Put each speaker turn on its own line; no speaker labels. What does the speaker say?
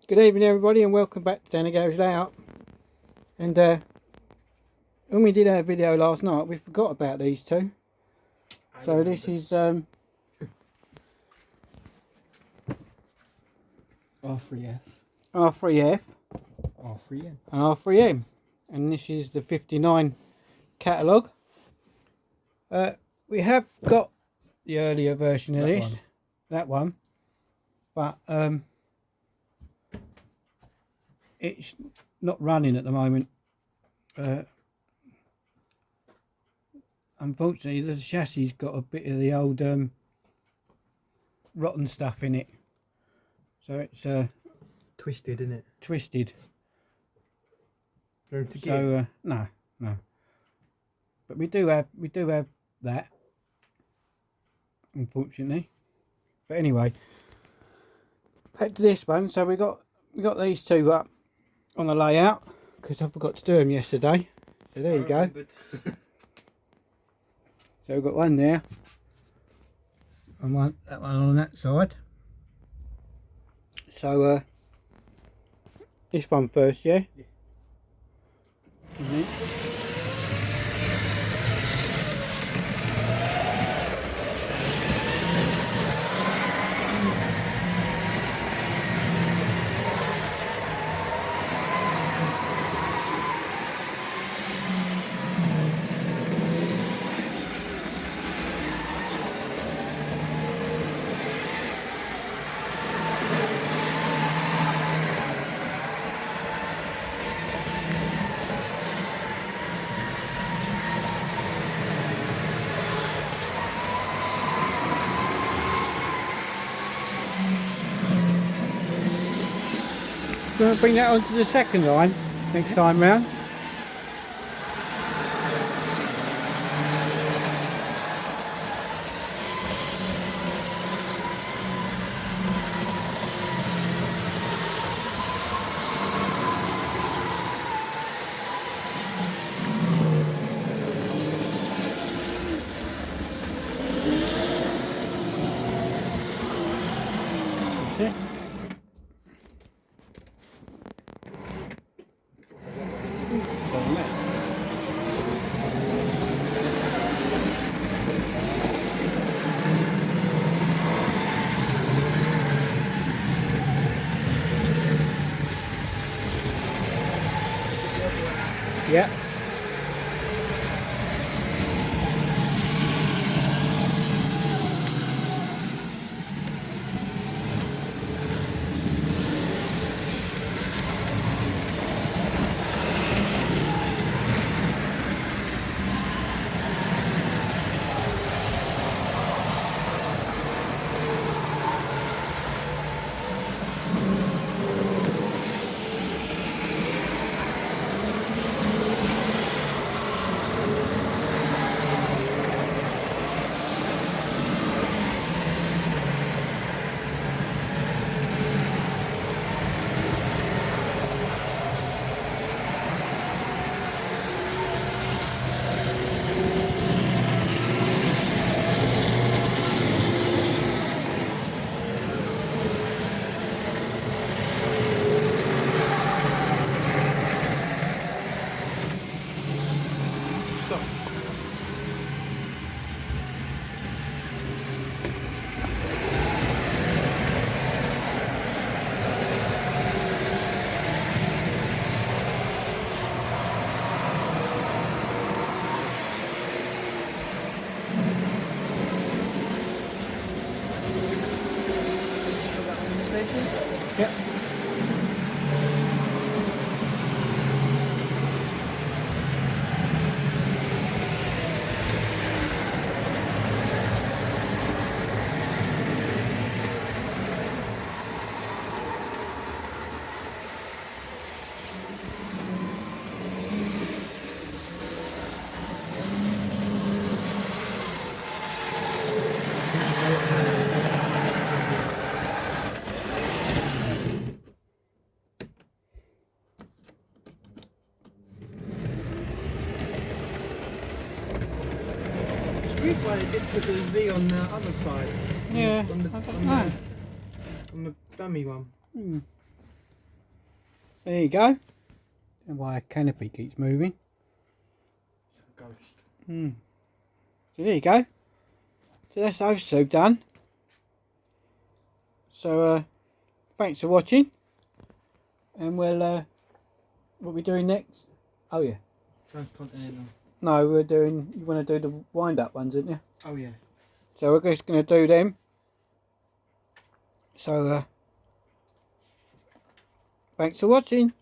Good evening everybody and welcome back to Danny Goes Layout. And when we did our video last night we forgot about these two. So this is
R.3.F,
R.3.F
R.3.M
and R.3.M, and this is the 59 catalogue. We have got the earlier version of that one, but it's not running at the moment. Unfortunately the chassis got a bit of the old rotten stuff in it, so it's
twisted, isn't it?
twisted.
So
no, but we do have that, unfortunately. But anyway, back to this one. So we got these two up on the layout because I forgot to do them yesterday. So there you go. So we've got one there and that one on that side. So this one first, yeah? Yeah. Going to bring that onto the second line next time round. That's it. Yeah. Stop. Yep.
Weird why they did put the V on the other side.
Yeah,
On the
I don't know.
on the dummy one.
There you go. And why a canopy keeps moving.
It's a ghost.
So there you go. So that's those two done. So thanks for watching. And we'll what we doing next? Oh yeah.
Transcontinental.
No, we're doing. You want to do the wind up ones, didn't you?
Oh yeah.
So we're just going to do them. So thanks for watching.